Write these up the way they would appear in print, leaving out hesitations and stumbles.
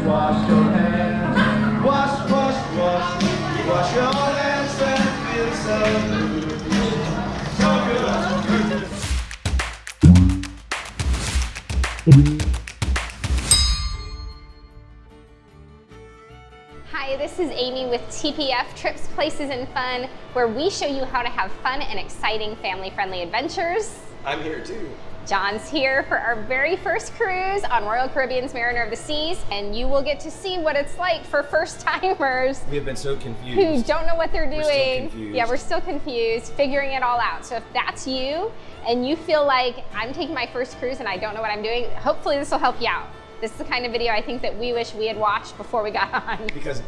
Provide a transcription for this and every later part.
wash your hands. Wash, wash, wash. Wash your hands and feel so good. So good. Hi, this is Amy with TPF, Trips, Places, and Fun, where we show you how to have fun and exciting family-friendly adventures. I'm here too. John's here for our very first cruise on Royal Caribbean's Mariner of the Seas, and you will get to see what it's like for first-timers. We have been so confused. Who don't know what they're doing. We're still confused. Yeah, we're still confused, figuring it all out. So if that's you, and you feel like I'm taking my first cruise and I don't know what I'm doing, hopefully this will help you out. This is the kind of video I think that we wish we had watched before we got on. Because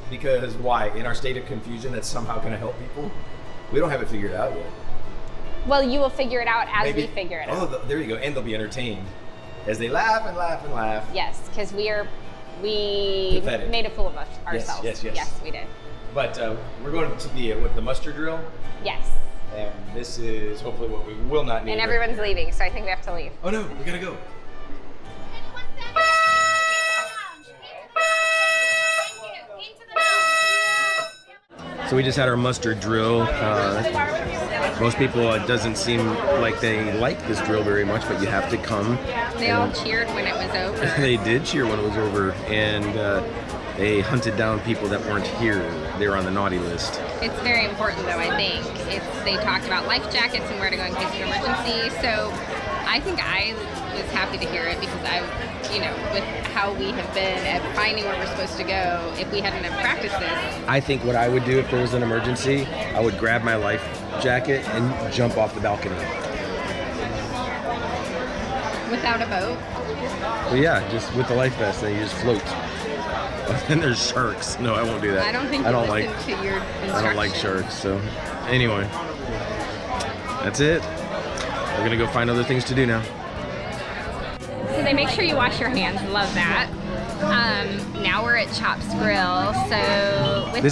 why? In our state of confusion, that's somehow going to help people? We don't have it figured out yet. Well, you will figure it out as we figure it out. Oh, there you go. And they'll be entertained as they laugh and laugh and laugh. Yes, because we made a fool of ourselves. Yes, Yes, we did. But we're going to the muster drill. Yes. And this is hopefully what we will not need. And everyone's leaving, so I think we have to leave. Oh no, we gotta go. So we just had our mustard drill. Most people, it doesn't seem like they like this drill very much, but you have to come. They all cheered when it was over. They did cheer when it was over, and they hunted down people that weren't here. They were on the naughty list. It's very important, though, I think. They talked about life jackets and where to go in case of emergency, so I think I was happy to hear it because with how we have been at finding where we're supposed to go, if we hadn't have practiced this. I think what I would do if there was an emergency, I would grab my life jacket and jump off the balcony. Without a boat? Well, yeah, just with the life vest, and you just float. And there's sharks. No, I won't do that. I don't think you listen to your instructions. I don't like sharks, so anyway. That's it. We're gonna go find other things to do now. So they make sure you wash your hands. Love that. Now we're at Chops Grille. So with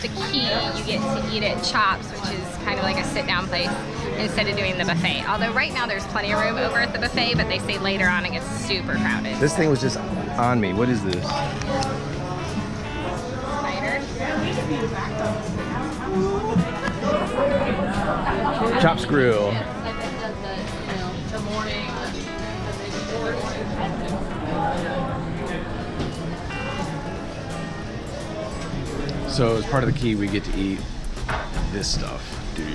the key, you get to eat at Chops, which is kind of like a sit-down place instead of doing the buffet. Although right now there's plenty of room over at the buffet, but they say later on it gets super crowded. This thing was just on me. What is this? Spider. Chops Grille. So as part of the key, we get to eat this stuff, dude.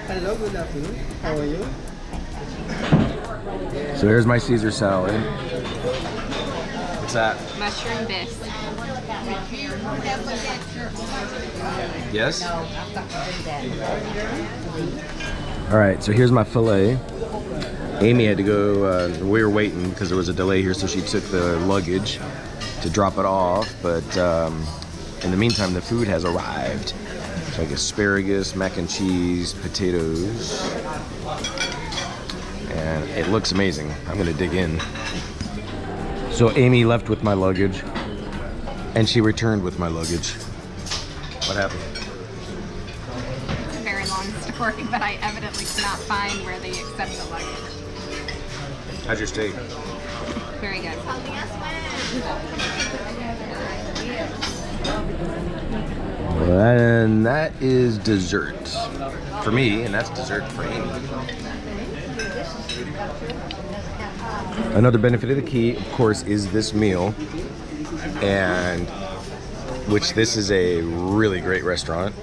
Hello, good afternoon. How are you? So here's my Caesar salad. What's that? Mushroom bisque. Yes? All right, so here's my filet. Amy had to go, we were waiting because there was a delay here, so she took the luggage to drop it off, but in the meantime, the food has arrived. It's like asparagus, mac and cheese, potatoes, and it looks amazing. I'm gonna dig in. So Amy left with my luggage, and she returned with my luggage. What happened? It's a very long story, but I evidently cannot find where they accept the luggage. How's your steak? Very good. And that is dessert for me, and that's dessert for Amy. Another benefit of the key, of course, is this meal, and which this is a really great restaurant.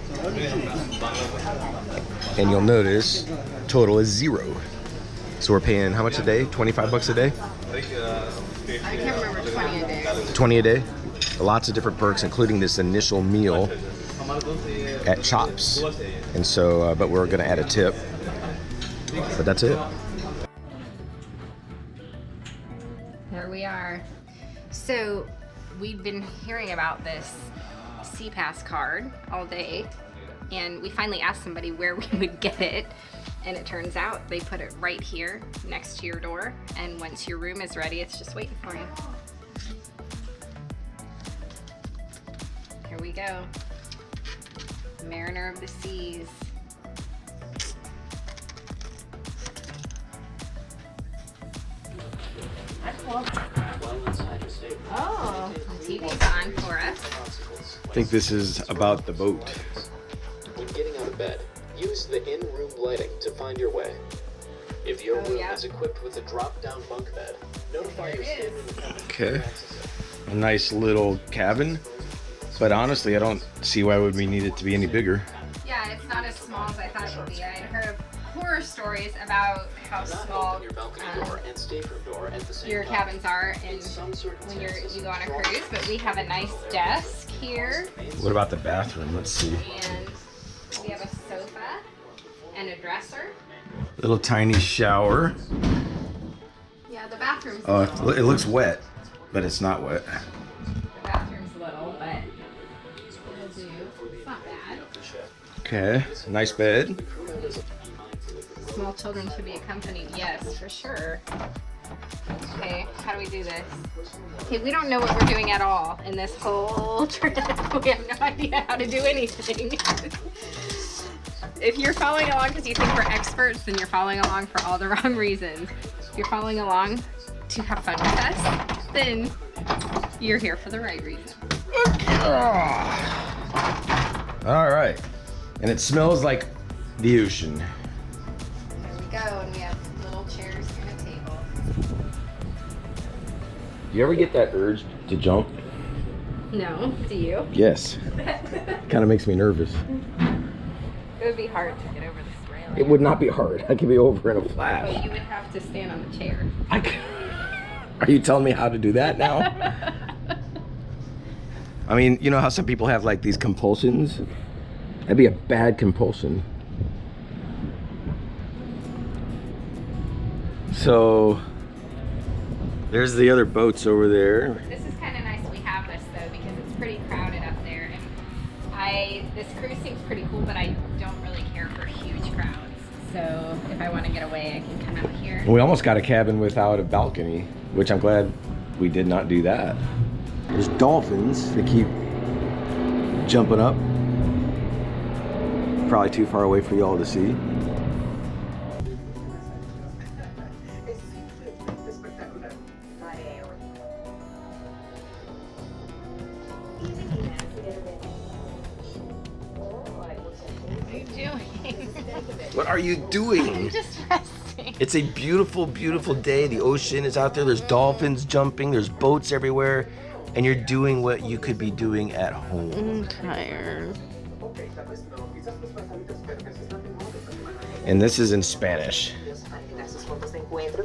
And you'll notice total is $0. So we're paying how much a day? 25 bucks a day? I can't remember, 20 a day. 20 a day? Lots of different perks, including this initial meal at Chops. And so, but we're gonna add a tip. But that's it. There we are. So we've been hearing about this SeaPass card all day, and we finally asked somebody where we would get it. And it turns out they put it right here next to your door, and once your room is ready, it's just waiting for you. Here we go. Mariner of the Seas. Oh, the TV's on for us. I think this is about the boat. When getting out of bed, use the in-room lighting to find your way. If your room is equipped with a drop-down bunk bed, notify your stateroom attendant. Okay. A nice little cabin. But honestly, I don't see why would we need it to be any bigger. Yeah, it's not as small as I thought it would be. I had heard horror stories about how small your cabins are and when you go on a cruise, but we have a nice desk here. What about the bathroom? Let's see. And we have a sofa and a dresser. Little tiny shower. Yeah, the bathroom's Oh, little. it looks wet, but it's not wet. The bathroom's little, but it'll do. It's not bad. Okay, nice bed. Small children should be accompanied. Yes, for sure. Okay, how do we do this? Okay, we don't know what we're doing at all in this whole trip. We have no idea how to do anything. If you're following along because you think we're experts, then you're following along for all the wrong reasons. If you're following along to have fun with us, then you're here for the right reason. All right, and it smells like the ocean. There we go, and we have little chairs and a table. Do you ever get that urge to jump? No, do you? Yes. Kind of makes me nervous. It would be hard to get over this railing. It would not be hard. I could be over in a But flash. you would have to stand on the chair. Are you telling me how to do that now? I mean, you know how some people have like these compulsions? That'd be a bad compulsion. So, there's the other boats over there. This is kind of nice we have this though because it's pretty crowded up there, and this cruise seems pretty cool, but I don't really care for huge crowds. So if I want to get away, I can come out here. We almost got a cabin without a balcony, which I'm glad we did not do that. There's dolphins that keep jumping up. Probably too far away for y'all to see. What are you doing? I'm just resting. It's a beautiful, beautiful day. The ocean is out there. There's dolphins jumping. There's boats everywhere. And you're doing what you could be doing at home. I'm tired. And this is in Spanish.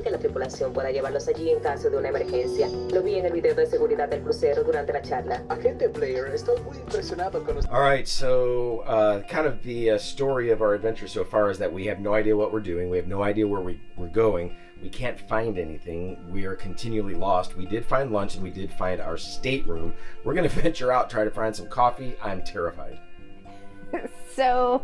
Que la tripulación pueda llevarlos allí en caso de una emergencia. Lo vi en el video de seguridad del crucero durante la charla. Agente Blair, estoy muy impresionado con All right, so kind of the story of our adventure so far is that we have no idea what we're doing. We have no idea where we're going. We can't find anything. We are continually lost. We did find lunch and we did find our stateroom. We're going to venture out, try to find some coffee. I'm terrified. So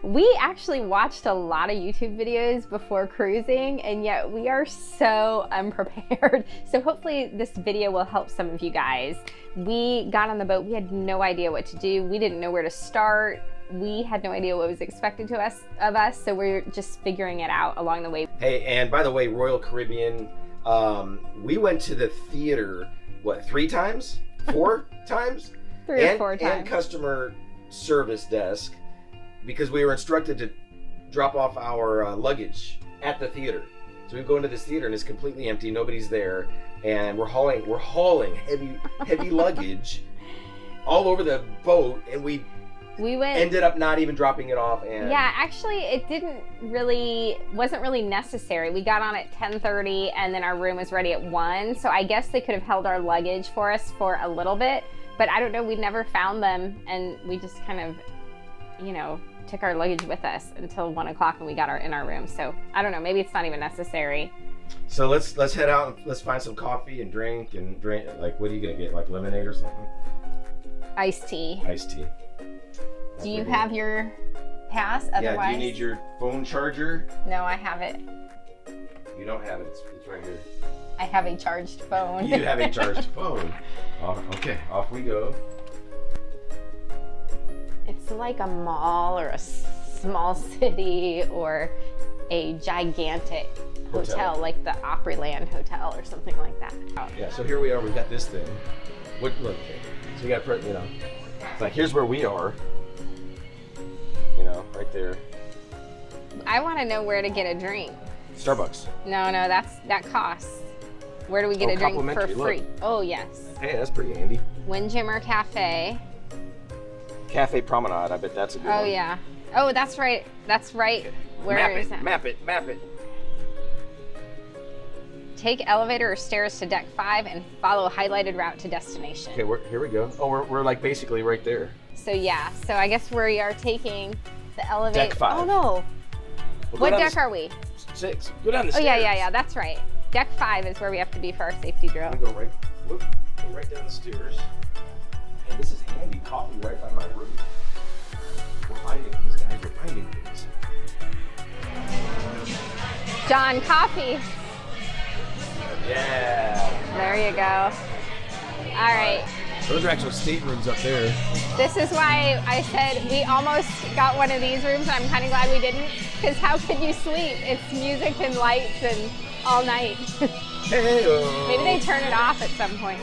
we actually watched a lot of YouTube videos before cruising, and yet we are so unprepared. So hopefully this video will help some of you guys. We got on the boat. We had no idea what to do. We didn't know where to start. We had no idea what was expected of us. So we're just figuring it out along the way. Hey, and by the way, Royal Caribbean, we went to the theater, what, 3 times? 4 times? 3 or 4 times. And customer service desk, because we were instructed to drop off our luggage at the theater. So we go into this theater and it's completely empty, nobody's there, and we're hauling heavy luggage all over the boat, and we ended up not even dropping it off. And yeah, actually it wasn't really necessary. We got on at 10:30 and then our room was ready at 1, so I guess they could have held our luggage for us for a little bit. But I don't know, we never found them, and we just kind of, took our luggage with us until 1 o'clock and we got in our room. So I don't know, maybe it's not even necessary. So let's head out and let's find some coffee and drink. Like, what are you gonna get? Like lemonade or something? Iced tea. Iced tea. Do you have your pass? Yeah, Otherwise, do you need your phone charger? No, I have it. You don't have it, it's right here. I have a charged phone. You have a charged phone. Oh, okay, off we go. It's like a mall or a small city or a gigantic hotel, like the Opryland Hotel or something like that. Yeah, so here we are, we've got this thing. Look, so you got, you know, it's like here's where we are. You know, right there. I want to know where to get a drink. Starbucks. No, that costs. Where do we get a drink for free? Look. Oh, yes. Hey, that's pretty handy. Windjammer Cafe. Cafe Promenade, I bet that's a good one. Oh, yeah. Oh, that's right. That's right. Okay. Where is that? Map it. Take elevator or stairs to deck 5 and follow highlighted route to destination. Okay, here we go. Oh, we're like basically right there. So yeah, so I guess we are taking the elevator. Deck 5. Oh no. What deck are we? 6. Go down the Oh stairs. yeah, that's right. Deck 5 is where we have to be for our safety drill. I'm gonna go right down the stairs. And this is handy. Coffee right by my room. We're finding these guys. We're finding things. John, coffee. Yeah. There you go. All right. Those are actual staterooms up there. This is why I said we almost got one of these rooms. I'm kind of glad we didn't, because how could you sleep? It's music and lights and all night. Hey-o. Maybe they turn it off at some point.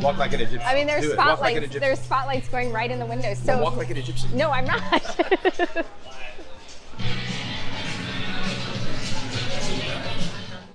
Walk like an Egyptian. I mean, there's Walk like an spotlights. Egyptian. There's spotlights going right in the window. So walk like an Egyptian. No, I'm not.